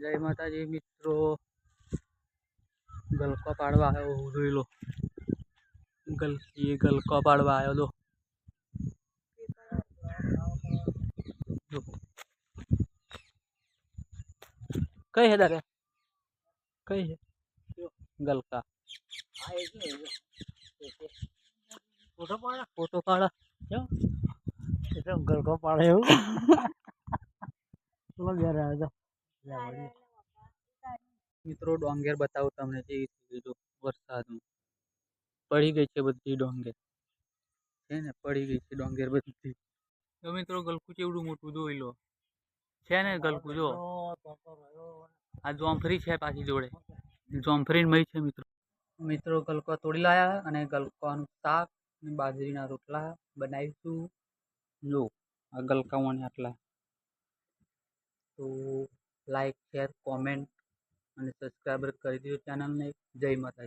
जय माताजी मित्रों, गलका पाड़वा आयो जोई लो। गलका पाड़वा आयो लो। कई है दादा, कई है गलका फोटो पाड़ा क्यों गलका पाड़े मित्रों डोंगेर बताओ तमने जो वरसाद में पड़ी गई है बधी डोंगेर है ने पड़ी गई है डोंगेर बधी। तो मित्रों गलकू केवडू मोटू जोई लो छे ने गलकू जो आ जोमफरी छे पाછી जोड़े जोमफरी मई छे मित्रों गलको तोड़ी लाया अने गलकानु शाक ने बाजरीना रोटला बनावीशुं। जो आ गलकाओने आटला तो लाइक शेर कॉमेंट અને સબસ્ક્રાઇબ કરી દીધું ચેનલને। જય માતાજી।